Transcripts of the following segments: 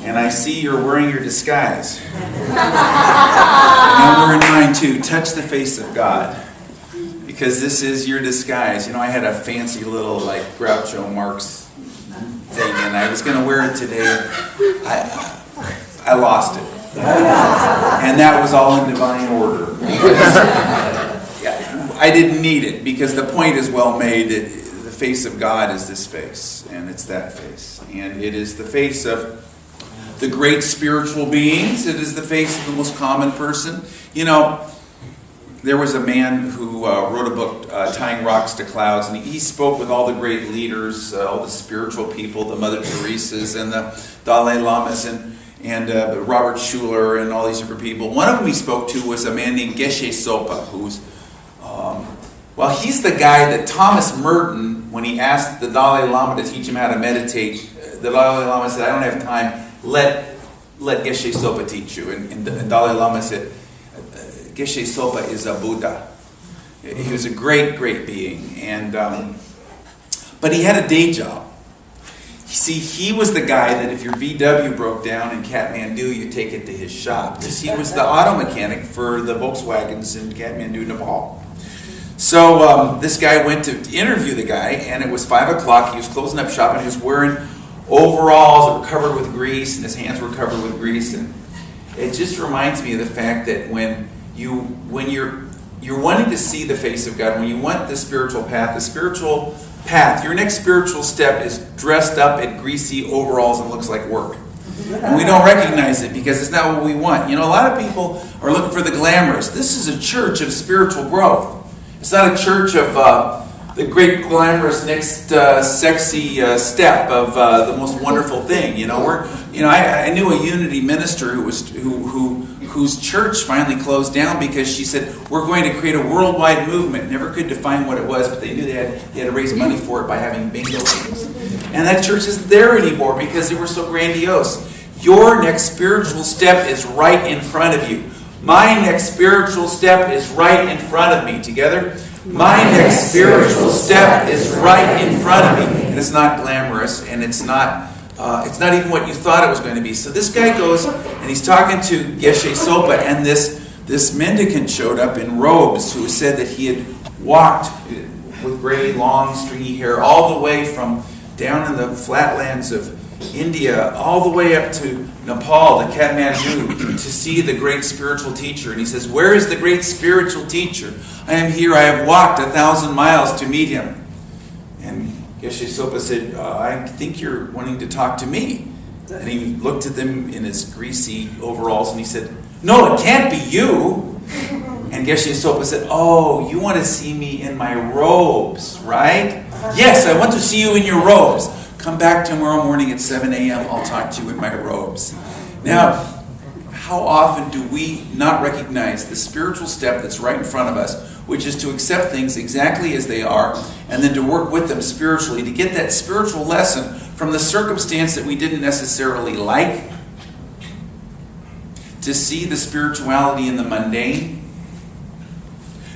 And I see you're wearing your disguise. And I'm wearing mine too. Touch the face of God. Because this is your disguise. You know, I had a fancy little, like, Groucho Marx thing, and I was going to wear it today. I lost it. And that was all in divine order. I didn't need it, because the point is well made. That the face of God is this face, and it's that face. And it is the face of the great spiritual beings. It is the face of the most common person. You know, there was a man who wrote a book, Tying Rocks to Clouds, and he spoke with all the great leaders, all the spiritual people, the Mother Teresas and the Dalai Lamas and Robert Schuller and all these different people. One of them he spoke to was a man named Geshe Sopa, who's, well, he's the guy that Thomas Merton, when he asked the Dalai Lama to teach him how to meditate, the Dalai Lama said, I don't have time, let Geshe Sopa teach you. And the Dalai Lama said, Geshe Sopa is a Buddha. He was a great, great being. And but he had a day job. You see, he was the guy that if your VW broke down in Kathmandu, you take it to his shop. Because he was the auto mechanic for the Volkswagens in Kathmandu, Nepal. So this guy went to interview the guy, and it was 5 o'clock. He was closing up shop, and he was wearing overalls that were covered with grease, and his hands were covered with grease. And it just reminds me of the fact that when you're wanting to see the face of God, when you want the spiritual path, your next spiritual step is dressed up in greasy overalls and looks like work. And we don't recognize it because it's not what we want. You know, a lot of people are looking for the glamorous. This is a church of spiritual growth. It's not a church of the great glamorous next sexy step of the most wonderful thing. You know, I knew a Unity minister whose church finally closed down because she said, we're going to create a worldwide movement. Never could define what it was, but they knew they had to raise money for it by having bingo games. And that church isn't there anymore because they were so grandiose. Your next spiritual step is right in front of you. My next spiritual step is right in front of me. Together? My next spiritual step is right in front of me. And it's not glamorous, and it's not even what you thought it was going to be. So this guy goes, and he's talking to Geshe Sopa, and this mendicant showed up in robes who said that he had walked with gray, long, stringy hair all the way from down in the flatlands of India, all the way up to Nepal, to Kathmandu, to see the great spiritual teacher. And he says, where is the great spiritual teacher? I am here. I have walked 1,000 miles to meet him. And Geshe Sopa said, I think you're wanting to talk to me. And he looked at them in his greasy overalls and he said, no, it can't be you. And Geshe Sopa said, oh, you want to see me in my robes, right? Yes, I want to see you in your robes. Come back tomorrow morning at 7 a.m. I'll talk to you in my robes. Now, how often do we not recognize the spiritual step that's right in front of us, which is to accept things exactly as they are, and then to work with them spiritually, to get that spiritual lesson from the circumstance that we didn't necessarily like, to see the spirituality in the mundane,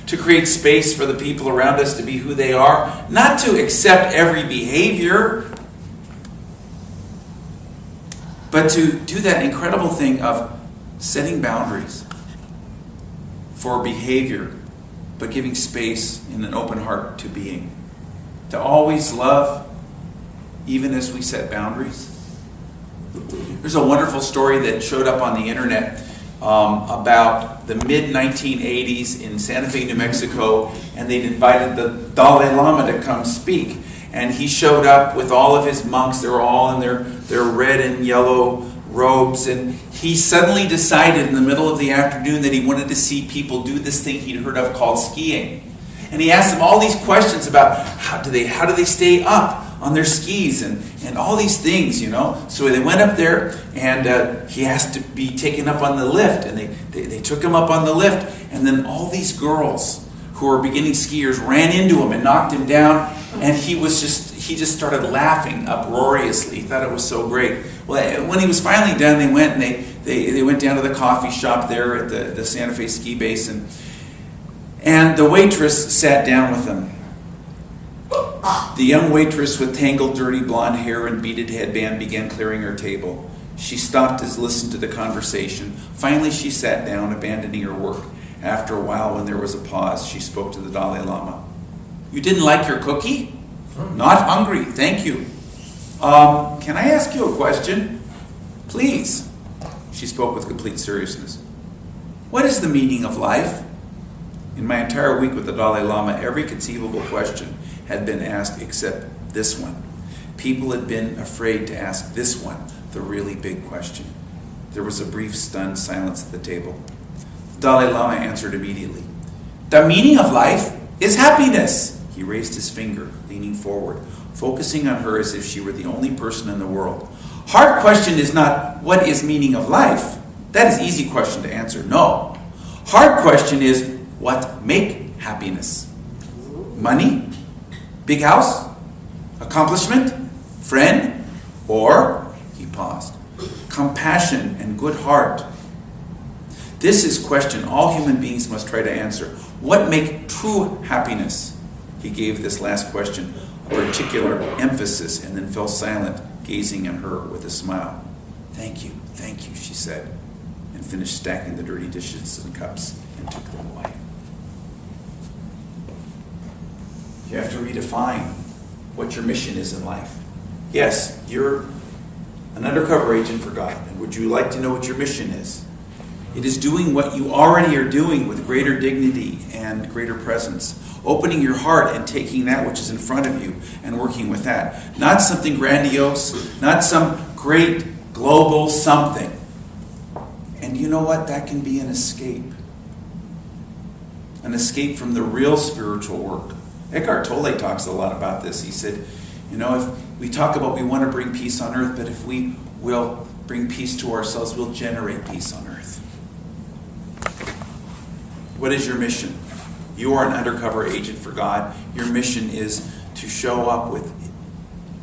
to create space for the people around us to be who they are, not to accept every behavior, but to do that incredible thing of setting boundaries for behavior, but giving space in an open heart to being. To always love, even as we set boundaries. There's a wonderful story that showed up on the internet about the mid-1980s in Santa Fe, New Mexico, and they'd invited the Dalai Lama to come speak. And he showed up with all of his monks. They were all in their red and yellow robes. And he suddenly decided in the middle of the afternoon that he wanted to see people do this thing he'd heard of called skiing. And he asked them all these questions about how do they stay up on their skis and all these things, you know. So they went up there and he asked to be taken up on the lift. And they took him up on the lift. And then all these girls who were beginning skiers ran into him and knocked him down. And he just started laughing uproariously. He thought it was so great. Well, when he was finally done, they went and they went down to the coffee shop there at the Santa Fe ski base, and the waitress sat down with him. The young waitress with tangled, dirty blonde hair and beaded headband began clearing her table. She stopped to listen to the conversation. Finally, she sat down, abandoning her work. After a while, when there was a pause, she spoke to the Dalai Lama. "You didn't like your cookie?" "Not hungry, thank you." Can I ask you a question?" "Please." She spoke with complete seriousness. "What is the meaning of life?" In my entire week with the Dalai Lama, every conceivable question had been asked except this one. People had been afraid to ask this one, the really big question. There was a brief, stunned silence at the table. The Dalai Lama answered immediately. "The meaning of life is happiness." He raised his finger, leaning forward, focusing on her as if she were the only person in the world. Hard question is not, what is meaning of life? That is easy question to answer. No. Hard question is, what make happiness? Money? Big house? Accomplishment? Friend? Or, he paused, compassion and good heart? This is question all human beings must try to answer. What make true happiness? He gave this last question a particular emphasis and then fell silent, gazing at her with a smile. Thank you, she said, and finished stacking the dirty dishes and cups and took them away. You have to redefine what your mission is in life. Yes, you're an undercover agent for God, and would you like to know what your mission is? It is doing what you already are doing with greater dignity and greater presence. Opening your heart and taking that which is in front of you and working with that. Not something grandiose, not some great global something. And you know what? That can be an escape. An escape from the real spiritual work. Eckhart Tolle talks a lot about this. He said, if we talk about we want to bring peace on earth, but if we will bring peace to ourselves, we'll generate peace on earth. What is your mission? You are an undercover agent for God. Your mission is to show up with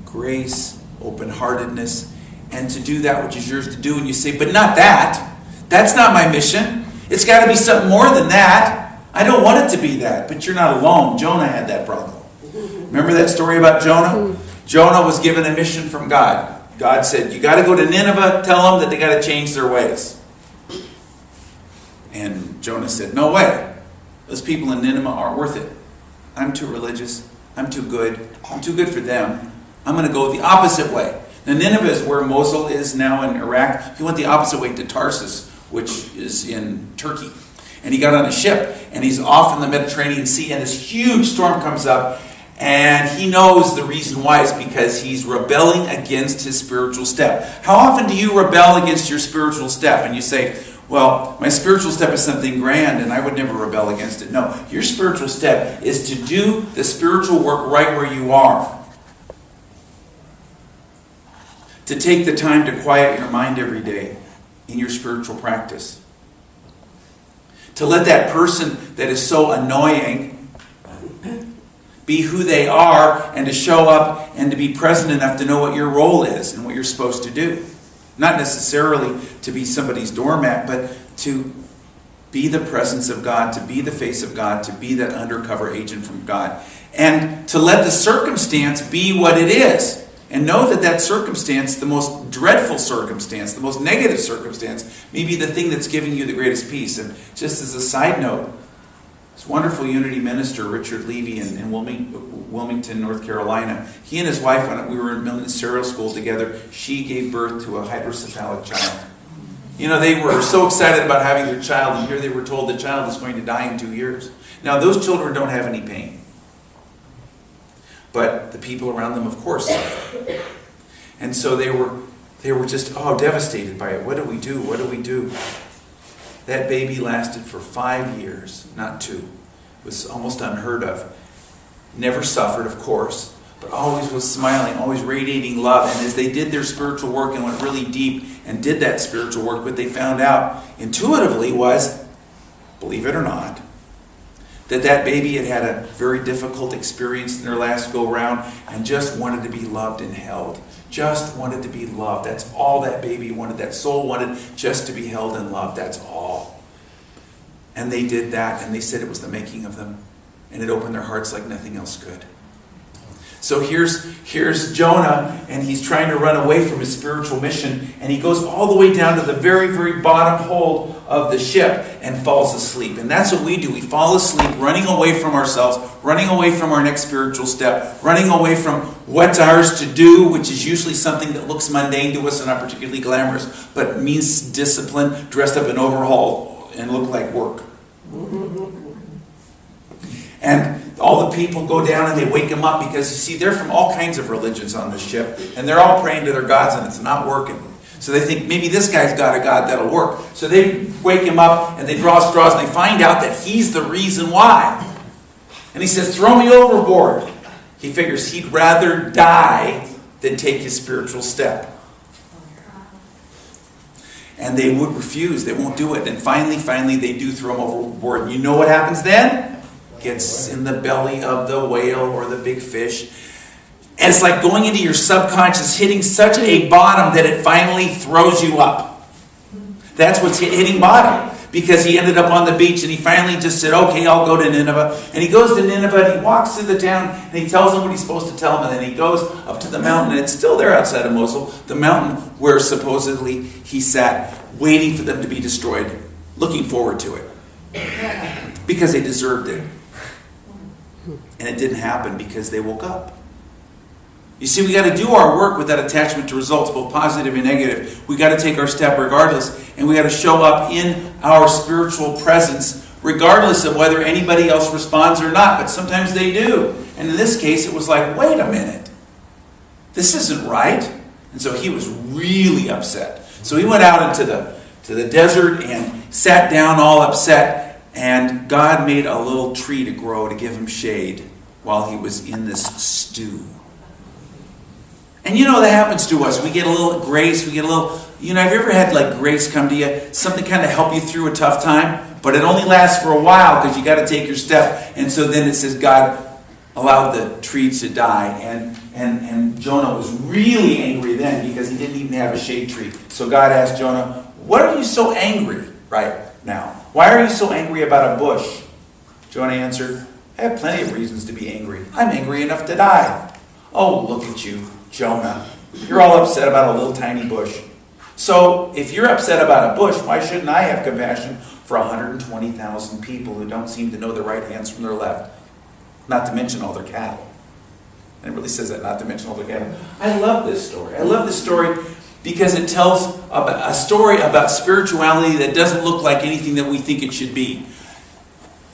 grace, open-heartedness, and to do that which is yours to do. And you say, but not that. That's not my mission. It's got to be something more than that. I don't want it to be that. But you're not alone. Jonah had that problem. Remember that story about Jonah? Jonah was given a mission from God. God said, you got to go to Nineveh, tell them that they got to change their ways. And Jonah said, no way. Those people in Nineveh aren't worth it. I'm too religious. I'm too good. I'm too good for them. I'm going to go the opposite way. Now Nineveh is where Mosul is now in Iraq. He went the opposite way to Tarsus, which is in Turkey. And he got on a ship, and he's off in the Mediterranean Sea, and this huge storm comes up, and he knows the reason why is because he's rebelling against his spiritual step. How often do you rebel against your spiritual step? And you say, well, my spiritual step is something grand, and I would never rebel against it. No, your spiritual step is to do the spiritual work right where you are. To take the time to quiet your mind every day in your spiritual practice. To let that person that is so annoying be who they are, and to show up and to be present enough to know what your role is and what you're supposed to do. Not necessarily to be somebody's doormat, but to be the presence of God, to be the face of God, to be that undercover agent from God. And to let the circumstance be what it is. And know that that circumstance, the most dreadful circumstance, the most negative circumstance, may be the thing that's giving you the greatest peace. And just as a side note, this wonderful Unity minister, Richard Levy, in Wilmington, North Carolina, he and his wife, when we were in ministerial school together, she gave birth to a hydrocephalic child. They were so excited about having their child, and here they were told the child is going to die in 2 years. Now, those children don't have any pain. But the people around them, of course, suffer. And so they were just, devastated by it. What do we do? What do we do? That baby lasted for 5 years, not 2. It was almost unheard of. Never suffered, of course, but always was smiling, always radiating love. And as they did their spiritual work and went really deep and did that spiritual work, what they found out intuitively was, believe it or not, that baby had had a very difficult experience in their last go-round and just wanted to be loved and held. Just wanted to be loved. That's all that baby wanted. That soul wanted, just to be held and loved. That's all. And they did that, and they said it was the making of them. And it opened their hearts like nothing else could. So here's Jonah, and he's trying to run away from his spiritual mission, and he goes all the way down to the very, very bottom hold of the ship and falls asleep. And that's what we do. We fall asleep, running away from ourselves, running away from our next spiritual step, running away from what's ours to do, which is usually something that looks mundane to us and not particularly glamorous, but means discipline, dressed up in overhaul and look like work. And all the people go down and they wake him up because, you see, they're from all kinds of religions on this ship, and they're all praying to their gods and it's not working. So they think, maybe this guy's got a god that'll work. So they wake him up and they draw straws and they find out that he's the reason why. And he says, throw me overboard. He figures he'd rather die than take his spiritual step. And they would refuse. They won't do it. And finally, they do throw him overboard. And you know what happens then? Gets in the belly of the whale or the big fish. And it's like going into your subconscious, hitting such a bottom that it finally throws you up. That's what's hitting bottom. Because he ended up on the beach and he finally just said, okay, I'll go to Nineveh. And he goes to Nineveh and he walks through the town and he tells them what he's supposed to tell them. And then he goes up to the mountain, and it's still there outside of Mosul, the mountain where supposedly he sat, waiting for them to be destroyed, looking forward to it. Because they deserved it. And it didn't happen because they woke up. You see, we got to do our work with that attachment to results, both positive and negative. We got to take our step regardless, and we got to show up in our spiritual presence regardless of whether anybody else responds or not. But sometimes they do. And in this case, it was like, wait a minute. This isn't right. And so he was really upset. So he went out into the desert and sat down all upset. And God made a little tree to grow to give him shade while he was in this stew. And you know that happens to us. We get a little grace. We get a little, have you ever had like grace come to you? Something kind of help you through a tough time. But it only lasts for a while because you got to take your step. And so then it says God allowed the tree to die. And Jonah was really angry then because he didn't even have a shade tree. So God asked Jonah, what are you so angry right now? Why are you so angry about a bush? Jonah answered, I have plenty of reasons to be angry. I'm angry enough to die. Oh, look at you, Jonah. You're all upset about a little tiny bush. So if you're upset about a bush, why shouldn't I have compassion for 120,000 people who don't seem to know their right hands from their left? Not to mention all their cattle. And it really says that, not to mention all their cattle. I love this story. I love this story because it tells a story about spirituality that doesn't look like anything that we think it should be.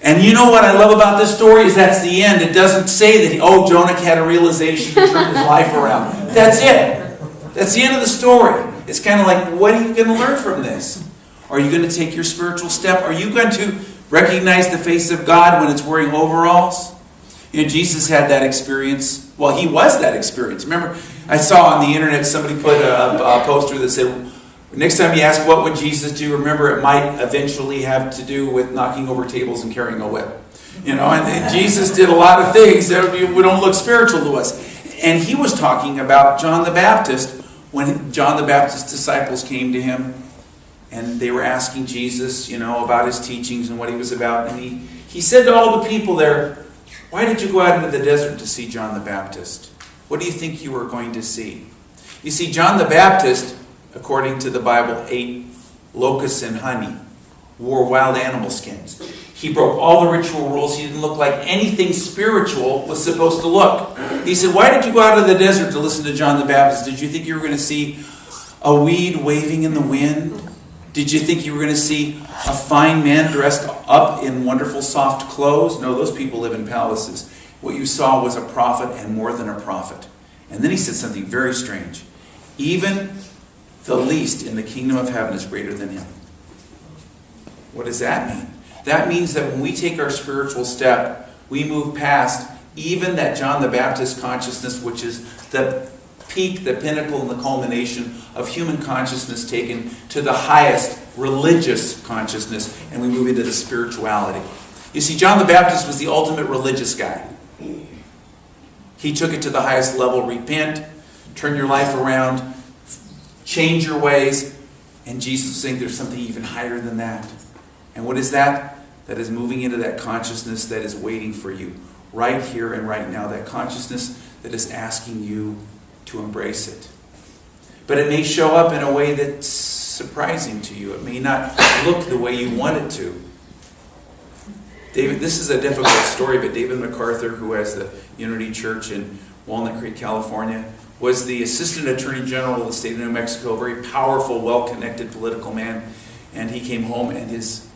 And you know what I love about this story is that's the end. It doesn't say that, Jonah had a realization to turn his life around. That's it. That's the end of the story. It's kind of like, what are you going to learn from this? Are you going to take your spiritual step? Are you going to recognize the face of God when it's wearing overalls? Jesus had that experience. Well, he was that experience. Remember, I saw on the internet somebody put a poster that said, next time you ask what would Jesus do, remember it might eventually have to do with knocking over tables and carrying a whip. And Jesus did a lot of things that don't look spiritual to us. And he was talking about John the Baptist when John the Baptist's disciples came to him and they were asking Jesus, about his teachings and what he was about. And he said to all the people there, why did you go out into the desert to see John the Baptist? What do you think you were going to see? You see, John the Baptist, according to the Bible, ate locusts and honey, wore wild animal skins. He broke all the ritual rules. He didn't look like anything spiritual was supposed to look. He said, why did you go out of the desert to listen to John the Baptist? Did you think you were going to see a weed waving in the wind? Did you think you were going to see a fine man dressed up in wonderful soft clothes? No, those people live in palaces. What you saw was a prophet and more than a prophet. And then he said something very strange. Even the least in the kingdom of heaven is greater than him. What does that mean? That means that when we take our spiritual step, we move past even that John the Baptist consciousness, which is the peak, the pinnacle, and the culmination of human consciousness taken to the highest religious consciousness, and we move into the spirituality. You see, John the Baptist was the ultimate religious guy. He took it to the highest level. Repent, turn your life around, change your ways, and Jesus is saying there's something even higher than that. And what is that? That is moving into that consciousness that is waiting for you right here and right now. That consciousness that is asking you to embrace it. But it may show up in a way that's surprising to you. It may not look the way you want it to. David, this is a difficult story, but David MacArthur, who has the Unity Church in Walnut Creek, California, was the Assistant Attorney General of the state of New Mexico, a very powerful, well-connected political man. And he came home and his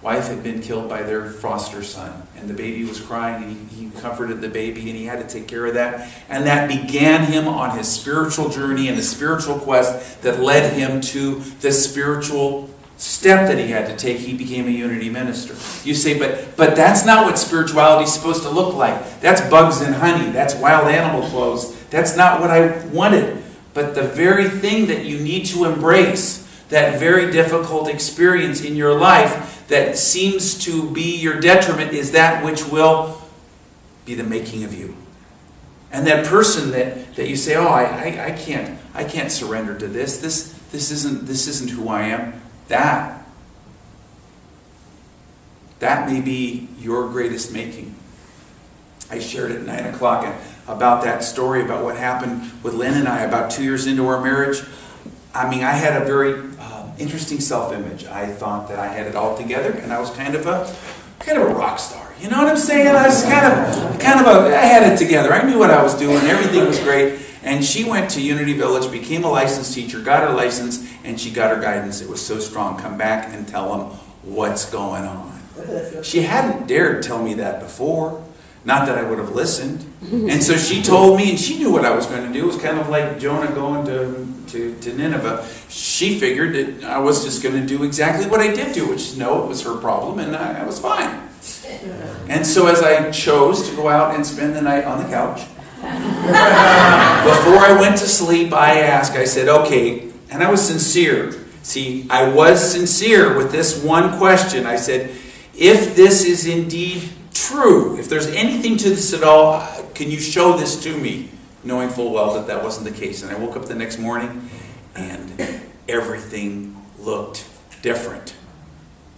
wife had been killed by their foster son. And the baby was crying, and he comforted the baby, and he had to take care of that. And that began him on his spiritual journey and the spiritual quest that led him to the spiritual step that he had to take. He became a Unity minister. You say, but that's not what spirituality is supposed to look like. That's bugs and honey. That's wild animal clothes. That's not what I wanted. But the very thing that you need to embrace, that very difficult experience in your life that seems to be your detriment, is that which will be the making of you. And that person that you say, oh, I can't surrender to this. This isn't who I am. That may be your greatest making. I shared at 9 o'clock about that story, about what happened with Lynn and I about 2 years into our marriage. I mean, I had a very interesting self-image. I thought that I had it all together, and I was kind of a rock star. You know what I'm saying? I was I had it together. I knew what I was doing. Everything was great. And she went to Unity Village, became a licensed teacher, got her license, and she got her guidance. It was so strong. Come back and tell them what's going on. She hadn't dared tell me that before. Not that I would have listened. And so she told me, and she knew what I was going to do. It was kind of like Jonah going to Nineveh. She figured that I was just going to do exactly what I did do, which is no, it was her problem, and I was fine. And so as I chose to go out and spend the night on the couch, before I went to sleep, I said, okay, and I was sincere. See, I was sincere with this one question. I said, if this is indeed true, if there's anything to this at all, can you show this to me? Knowing full well that that wasn't the case. And I woke up the next morning and everything looked different.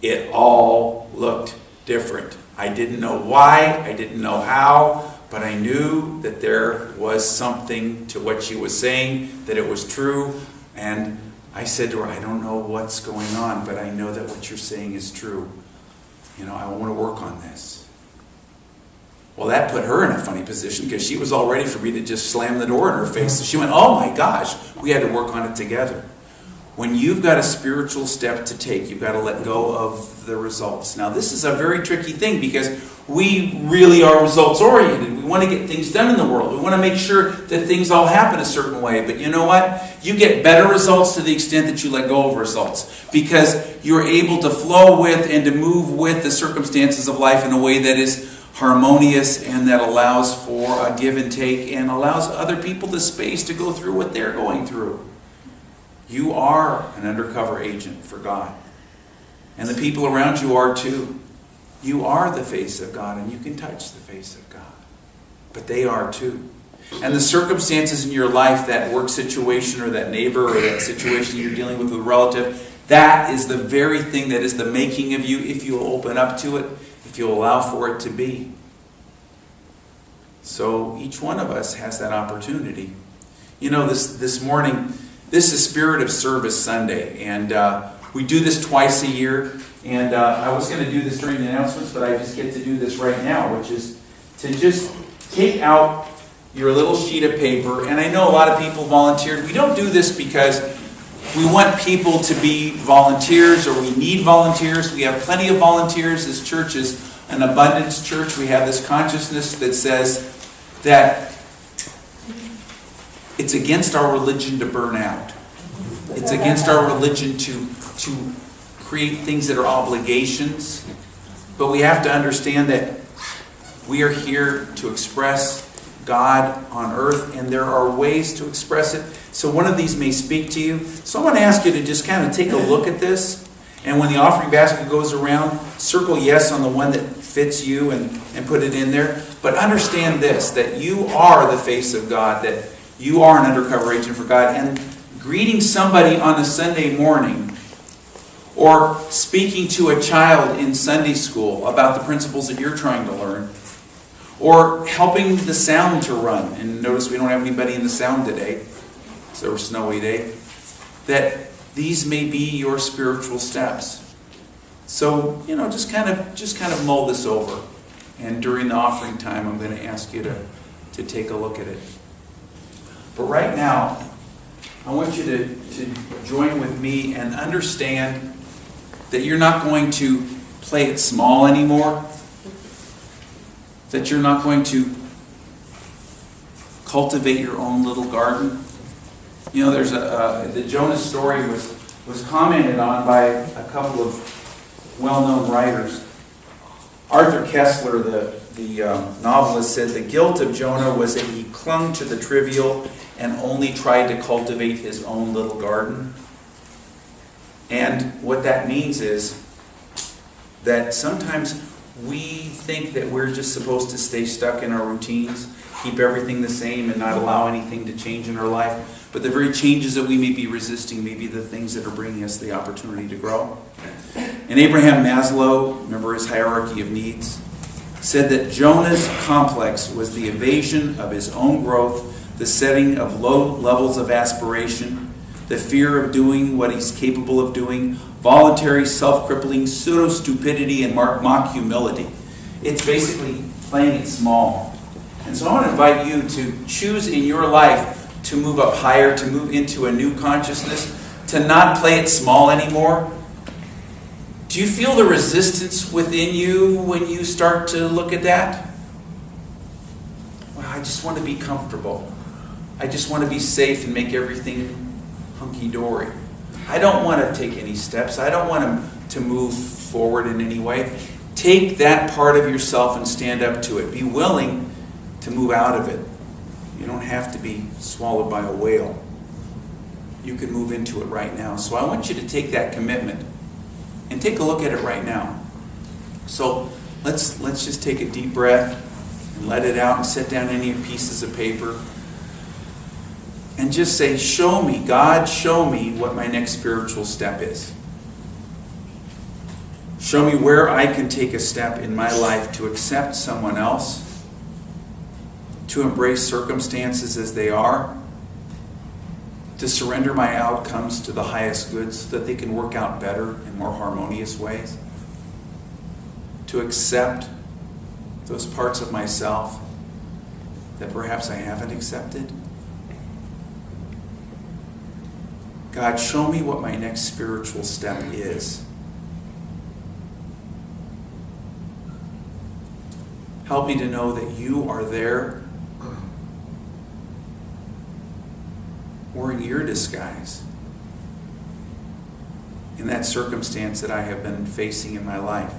It all looked different. I didn't know why, I didn't know how, but I knew that there was something to what she was saying, that it was true. And I said to her, I don't know what's going on, but I know that what you're saying is true. You know, I want to work on this. Well, that put her in a funny position because she was all ready for me to just slam the door in her face. So she went, oh my gosh, we had to work on it together. When you've got a spiritual step to take, you've got to let go of the results. Now, this is a very tricky thing because we really are results-oriented. We want to get things done in the world. We want to make sure that things all happen a certain way. But you know what? You get better results to the extent that you let go of results because you're able to flow with and to move with the circumstances of life in a way that is harmonious and that allows for a give and take and allows other people the space to go through what they're going through. You are an undercover agent for God. And the people around you are too. You are the face of God and you can touch the face of God. But they are too. And the circumstances in your life, that work situation or that neighbor or that situation you're dealing with a relative, that is the very thing that is the making of you if you open up to it, if you allow for it to be. So each one of us has that opportunity. You know, this morning, this is Spirit of Service Sunday, and we do this twice a year. And I was going to do this during the announcements, but I just get to do this right now, which is to just take out your little sheet of paper. And I know a lot of people volunteered. We don't do this because we want people to be volunteers or we need volunteers. We have plenty of volunteers. This church is an abundance church. We have this consciousness that says that it's against our religion to burn out. It's against our religion to create things that are obligations. But we have to understand that we are here to express God on earth, and there are ways to express it. So one of these may speak to you. So I want to ask you to just kind of take a look at this. And when the offering basket goes around, circle yes on the one that fits you and put it in there. But understand this, that you are the face of God, that you are an undercover agent for God. And greeting somebody on a Sunday morning or speaking to a child in Sunday school about the principles that you're trying to learn, or helping the sound to run. And notice we don't have anybody in the sound today. It's a snowy day. That these may be your spiritual steps. So, just kind of mull this over. And during the offering time, I'm going to ask you to take a look at it. But right now, I want you to join with me and understand that you're not going to play it small anymore. That you're not going to cultivate your own little garden. There's the Jonah story was commented on by a couple of well-known writers. Arthur Kessler, the novelist, said the guilt of Jonah was that he clung to the trivial and only tried to cultivate his own little garden. And what that means is that sometimes we think that we're just supposed to stay stuck in our routines, keep everything the same, and not allow anything to change in our life. But the very changes that we may be resisting may be the things that are bringing us the opportunity to grow. And Abraham Maslow, remember his hierarchy of needs, said that Jonah's complex was the evasion of his own growth, the setting of low levels of aspiration, the fear of doing what he's capable of doing, voluntary self-crippling pseudo-stupidity, and mock humility. It's basically playing it small. And so I want to invite you to choose in your life to move up higher, to move into a new consciousness, to not play it small anymore. Do you feel the resistance within you when you start to look at that? Well, I just want to be comfortable. I just want to be safe and make everything hunky-dory. I don't want to take any steps. I don't want to move forward in any way. Take that part of yourself and stand up to it. Be willing to move out of it. You don't have to be swallowed by a whale. You can move into it right now. So I want you to take that commitment and take a look at it right now. So let's just take a deep breath and let it out and set down any pieces of paper. And just say, show me, God, show me what my next spiritual step is. Show me where I can take a step in my life to accept someone else, to embrace circumstances as they are, to surrender my outcomes to the highest good so that they can work out better in more harmonious ways, to accept those parts of myself that perhaps I haven't accepted. God, show me what my next spiritual step is. Help me to know that you are there, wearing your disguise in that circumstance that I have been facing in my life.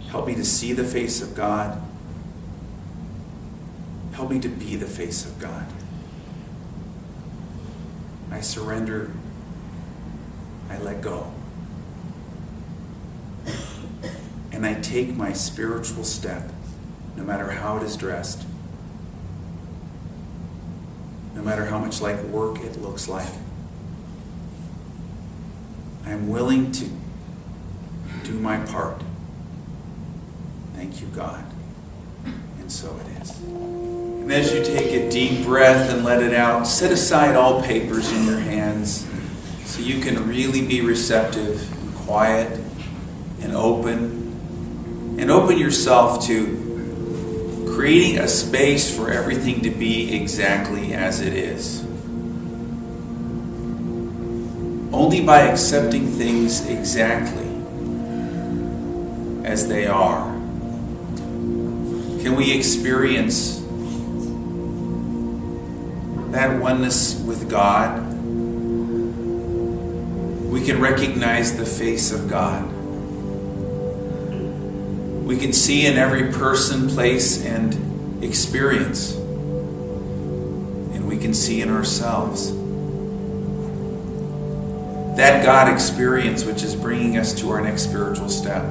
Help me to see the face of God. Help me to be the face of God. I surrender. I let go. And I take my spiritual step, no matter how it is dressed, no matter how much like work it looks like. I am willing to do my part. Thank you, God. And so it is. And as you take a deep breath and let it out, set aside all papers in your hands so you can really be receptive and quiet and open. And open yourself to creating a space for everything to be exactly as it is. Only by accepting things exactly as they are can we experience that oneness with God. We can recognize the face of God. We can see in every person, place, and experience. And we can see in ourselves that God experience which is bringing us to our next spiritual step.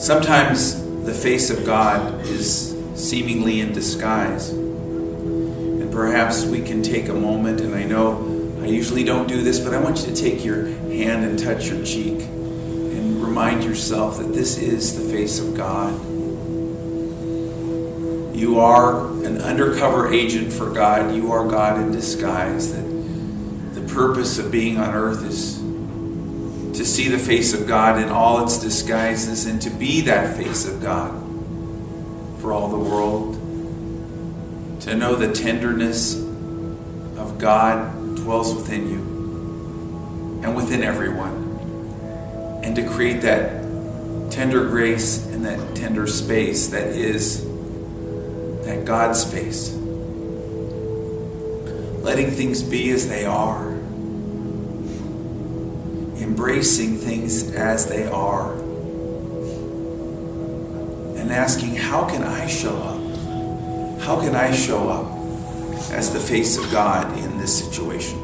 Sometimes the face of God is seemingly in disguise. And perhaps we can take a moment, and I know I usually don't do this, but I want you to take your hand and touch your cheek and remind yourself that this is the face of God. You are an undercover agent for God. You are God in disguise. That the purpose of being on earth is to see the face of God in all its disguises and to be that face of God for all the world. To know the tenderness of God dwells within you and within everyone. And to create that tender grace and that tender space that is that God space. Letting things be as they are. Embracing things as they are. And asking, how can I show up? How can I show up as the face of God in this situation?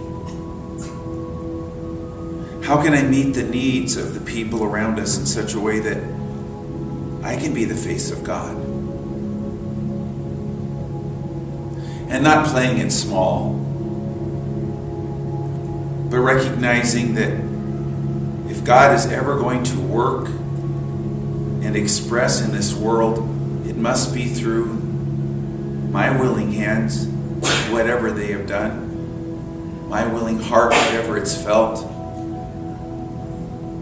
How can I meet the needs of the people around us in such a way that I can be the face of God? And not playing it small, but recognizing that if God is ever going to work and express in this world, it must be through my willing hands, whatever they have done, my willing heart, whatever it's felt,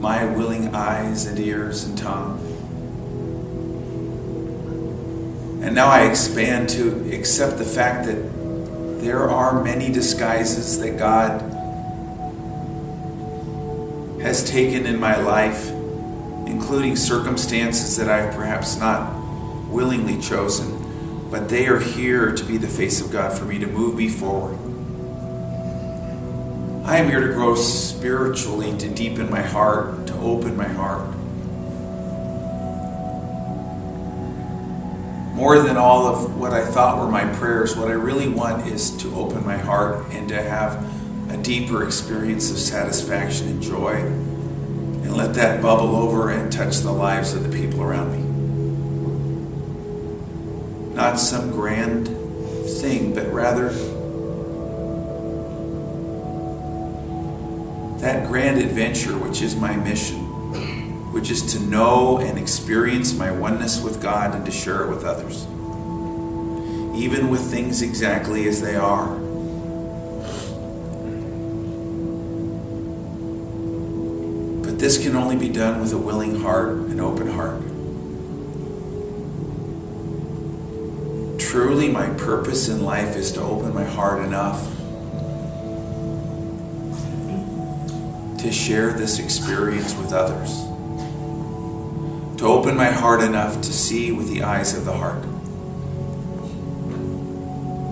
my willing eyes and ears and tongue. And now I expand to accept the fact that there are many disguises that God has taken in my life, including circumstances that I've perhaps not willingly chosen, but they are here to be the face of God for me, to move me forward. I am here to grow spiritually, to deepen my heart, to open my heart. More than all of what I thought were my prayers, what I really want is to open my heart and to have a deeper experience of satisfaction and joy, and let that bubble over and touch the lives of the people around me. Not some grand thing, but rather that grand adventure which is my mission, which is to know and experience my oneness with God and to share it with others, even with things exactly as they are. But this can only be done with a willing heart, an open heart. Truly, my purpose in life is to open my heart enough to share this experience with others. To open my heart enough to see with the eyes of the heart.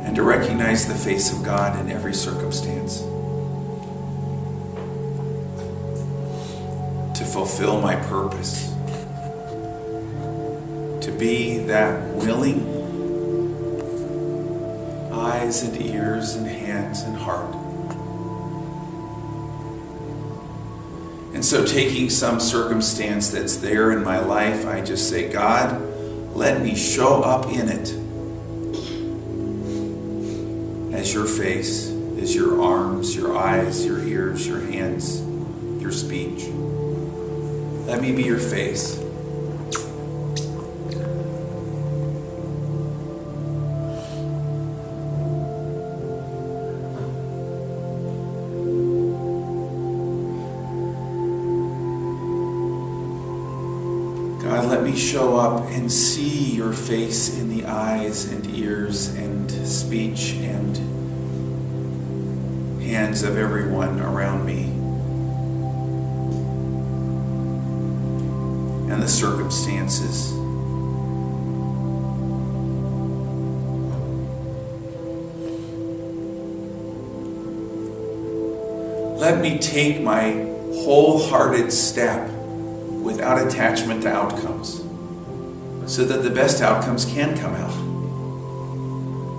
And to recognize the face of God in every circumstance. To fulfill my purpose. To be that willing eyes and ears and hands and heart. And so taking some circumstance that's there in my life, I just say, God, let me show up in it as your face, as your arms, your eyes, your ears, your hands, your speech. Let me be your face. God, let me show up and see your face in the eyes and ears and speech and hands of everyone around me and the circumstances. Let me take my wholehearted step without attachment to outcomes, so that the best outcomes can come out,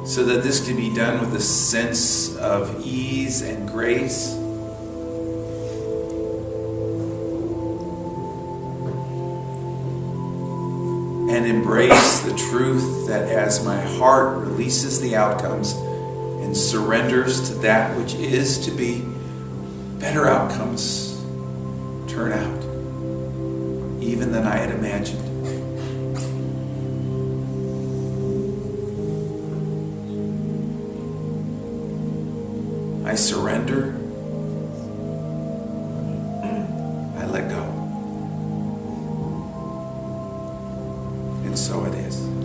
so that this can be done with a sense of ease and grace. And embrace the truth that as my heart releases the outcomes and surrenders to that which is to be, better outcomes turn out. even than I had imagined. I surrender. I let go. And so it is.